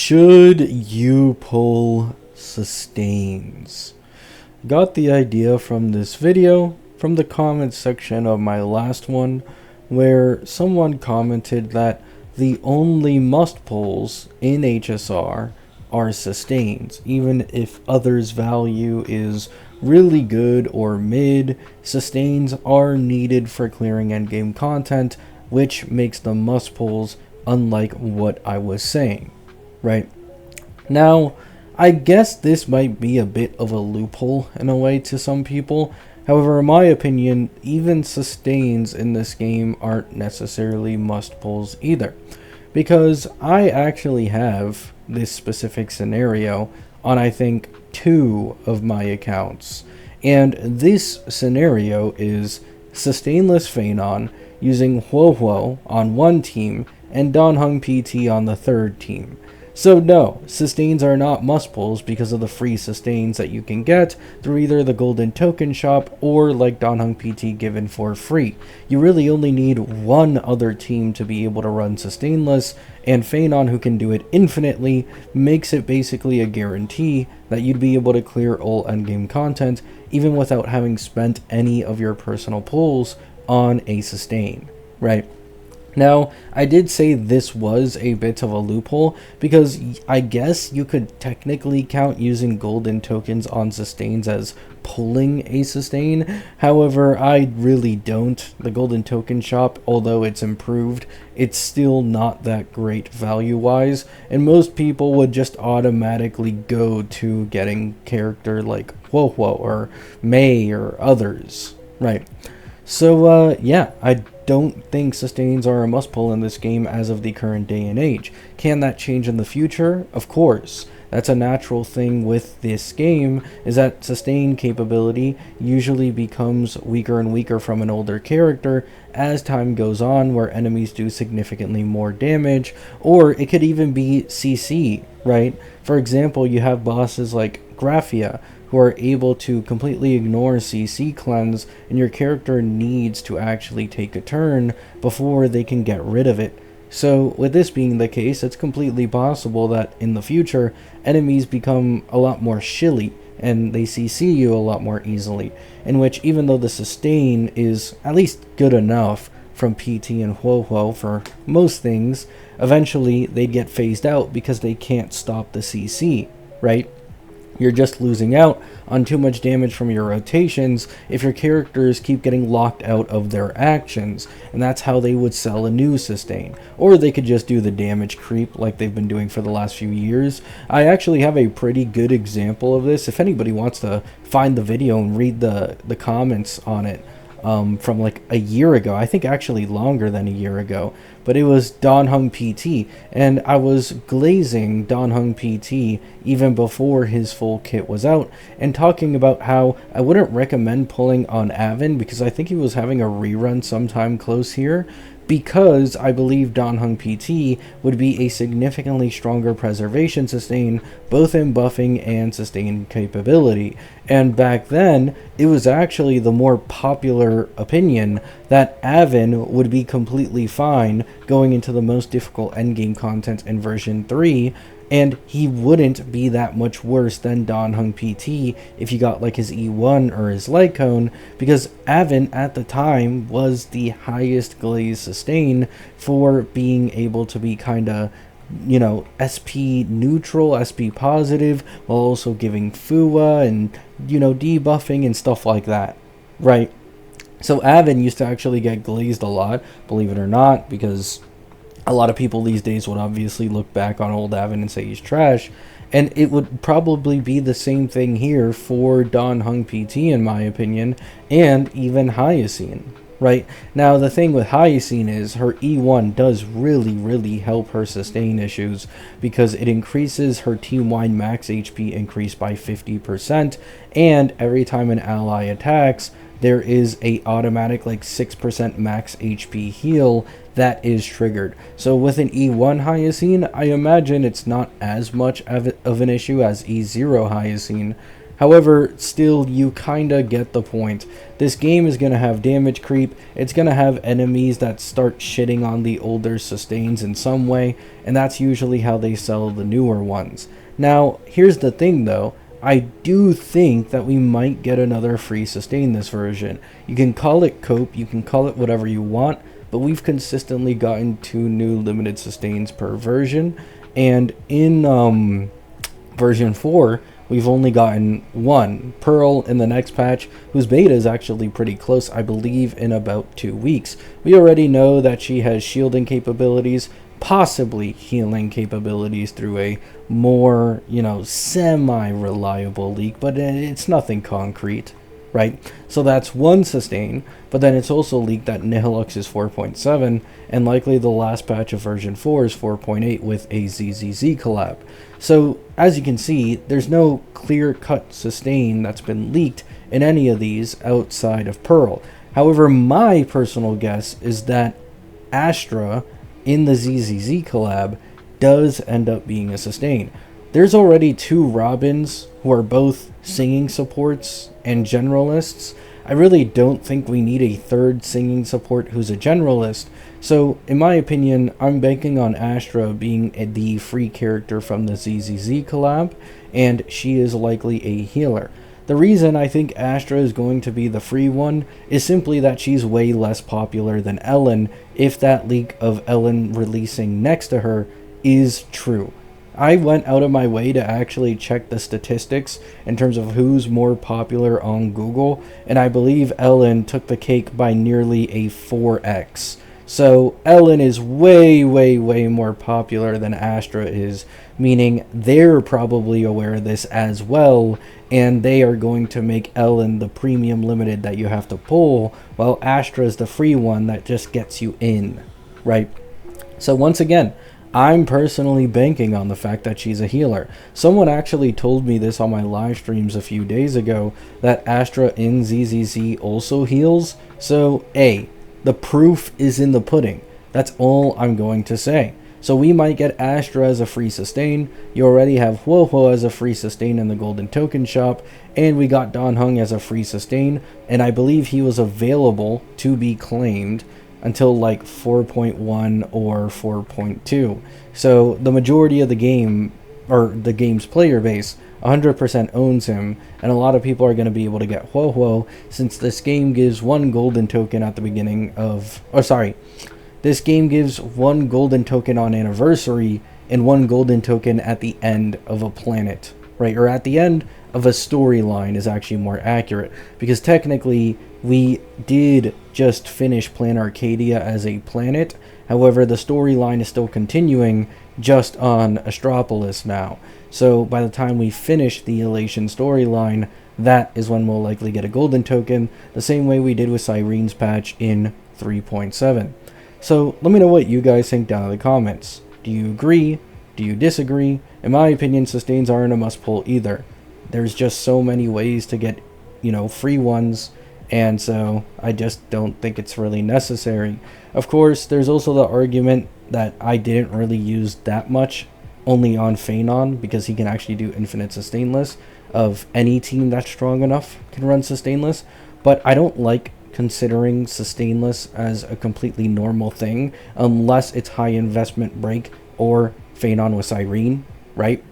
Should you pull sustains? Got the idea from this video, from the comments section of my last one, where someone commented that the only must pulls in HSR are sustains. Even if others' value is really good or mid, sustains are needed for clearing endgame content, which makes them must pulls, unlike what I was saying. Right? Now, I guess this might be a bit of a loophole in a way to some people. However, in my opinion, even sustains in this game aren't necessarily must pulls either. Because I actually have this specific scenario on, I think, 2 of my accounts. And this scenario is Sustainless Phanon using Huohuo on one team and Donhung PT on the third team. So no, sustains are not must pulls because of the free sustains that you can get through either the golden token shop or like Donhung PT given for free. You really only need one other team to be able to run sustainless, and Phanon, who can do it infinitely, makes it basically a guarantee that you'd be able to clear all endgame content even without having spent any of your personal pulls on a sustain, right? Now, I did say this was a bit of a loophole because I guess you could technically count using golden tokens on sustains as pulling a sustain. However, I really don't. The golden token shop, although it's improved, it's still not that great value-wise, and most people would just automatically go to getting character like Huohuo or Mei or others, right? So, yeah, I don't think sustains are a must pull in this game as of the current day and age. Can that change in the future? Of course. That's a natural thing with this game, is that sustain capability usually becomes weaker and weaker from an older character as time goes on, where enemies do significantly more damage, or it could even be CC, right? For example, you have bosses like Graphia, who are able to completely ignore CC cleanse, and your character needs to actually take a turn before they can get rid of it. So with this being the case, it's completely possible that in the future, enemies become a lot more shilly and they CC you a lot more easily, in which even though the sustain is at least good enough from PT and Huohuo for most things, eventually they'd get phased out because they can't stop the CC, right? You're just losing out on too much damage from your rotations if your characters keep getting locked out of their actions, and that's how they would sell a new sustain. Or they could just do the damage creep like they've been doing for the last few years. I actually have a pretty good example of this. If anybody wants to find the video and read the comments on it, from like a year ago, I think actually longer than a year ago, but it was Donhung PT, and I was glazing Donhung PT even before his full kit was out, and talking about how I wouldn't recommend pulling on Avon because I think he was having a rerun sometime close here, because I believe Donhung PT would be a significantly stronger preservation sustain, both in buffing and sustain capability. And back then, it was actually the more popular opinion that Avon would be completely fine going into the most difficult endgame content in version 3, and he wouldn't be that much worse than Donhung PT if you got like his E1 or his light cone, because Avon at the time was the highest glaze sustain for being able to be kind of, you know, SP neutral, SP positive, while also giving FUA and, you know, debuffing and stuff like that, right? So Avon used to actually get glazed a lot, believe it or not, because a lot of people these days would obviously look back on old Avon and say he's trash, and it would probably be the same thing here for Donhung PT in my opinion, and even Hyacine. Right? Now, the thing with Hyacine is her E1 does really help her sustain issues because it increases her team-wide max HP increase by 50%, and every time an ally attacks, there is a automatic like 6% max HP heal that is triggered. So with an E1 Hyacine, I imagine it's not as much of an issue as E0 Hyacine. However, still, you kinda get the point. This game is gonna have damage creep, it's gonna have enemies that start shitting on the older sustains in some way, and that's usually how they sell the newer ones. Now, here's the thing though, I do think that we might get another free sustain this version. You can call it cope, you can call it whatever you want, but we've consistently gotten 2 new limited sustains per version, and in version 4, we've only gotten 1, Pearl, in the next patch, whose beta is actually pretty close, I believe in about 2 weeks. We already know that she has shielding capabilities, possibly healing capabilities through a more, semi-reliable leak, but it's nothing concrete, right? So that's 1 sustain, but then it's also leaked that Nihilux is 4.7, and likely the last patch of version 4 is 4.8 with a ZZZ collab. So, as you can see, there's no clear-cut sustain that's been leaked in any of these outside of Pearl. However, my personal guess is that Astra in the ZZZ collab does end up being a sustain. There's already 2 Robins who are both singing supports and generalists. I really don't think we need a 3rd singing support who's a generalist. So, in my opinion, I'm banking on Astra being the free character from the ZZZ collab, and she is likely a healer. The reason I think Astra is going to be the free one is simply that she's way less popular than Ellen, if that leak of Ellen releasing next to her is true. I went out of my way to actually check the statistics in terms of who's more popular on Google, and I believe Ellen took the cake by nearly a 4x. So Ellen is way, way, way more popular than Astra is, meaning they're probably aware of this as well, and they are going to make Ellen the premium limited that you have to pull, while Astra is the free one that just gets you in, right? So once again, I'm personally banking on the fact that she's a healer. Someone actually told me this on my live streams a few days ago, that Astra in ZZZ also heals, so the proof is in the pudding. That's all I'm going to say. So we might get Astra as a free sustain, you already have Huohuo as a free sustain in the Golden Token Shop, and we got Dan Heng as a free sustain, and I believe he was available to be claimed until like 4.1 or 4.2. So the majority of the game, or the game's player base, 100% owns him, and a lot of people are going to be able to get Huohuo, since this game gives 1 golden token at the beginning of, this game gives 1 golden token on anniversary and 1 golden token at the end of a planet, right? Or at the end of a storyline is actually more accurate, because technically we did just finish Plan Arcadia as a planet. However, the storyline is still continuing just on Astropolis now. So by the time we finish the Elation storyline, that is when we'll likely get a golden token, the same way we did with Cyrene's patch in 3.7. So let me know what you guys think down in the comments. Do you agree? Do you disagree? In my opinion, sustains aren't a must pull either. There's just so many ways to get, free ones, and so I just don't think it's really necessary. Of course, there's also the argument that I didn't really use that much, only on Phanon, because he can actually do infinite sustainless. Of any team that's strong enough can run sustainless, but I don't like considering sustainless as a completely normal thing unless it's high investment break or Phanon with Cyrene, right?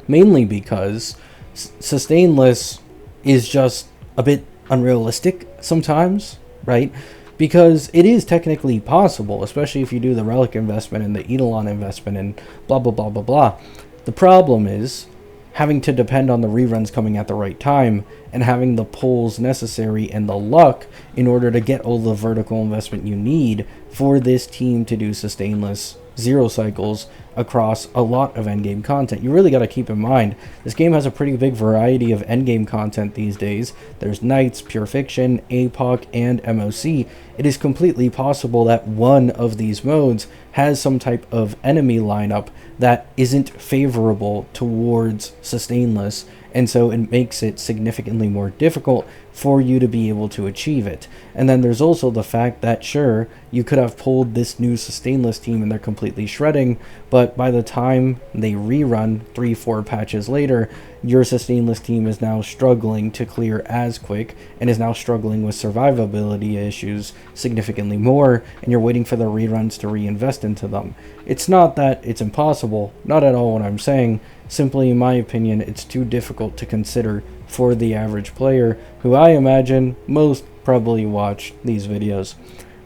Mainly because sustainless is just a bit unrealistic sometimes, right? Because it is technically possible, especially if you do the relic investment and the Eidolon investment and blah blah blah blah blah. The problem is having to depend on the reruns coming at the right time and having the pulls necessary and the luck in order to get all the vertical investment you need for this team to do sustainless 0 cycles across a lot of endgame content. You really got to keep in mind, this game has a pretty big variety of endgame content these days. There's Knights, Pure Fiction, APOC, and MOC. It is completely possible that one of these modes has some type of enemy lineup that isn't favorable towards sustainless, and so it makes it significantly more difficult for you to be able to achieve it. And then there's also the fact that sure, you could have pulled this new sustainless team and they're completely shredding, but but by the time they rerun 3-4 patches later, your Sustainless team is now struggling to clear as quick and is now struggling with survivability issues significantly more, and you're waiting for the reruns to reinvest into them. It's not that it's impossible, not at all what I'm saying, simply in my opinion it's too difficult to consider for the average player, who I imagine most probably watch these videos.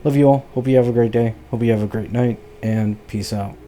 Love you all, hope you have a great day, hope you have a great night, and peace out.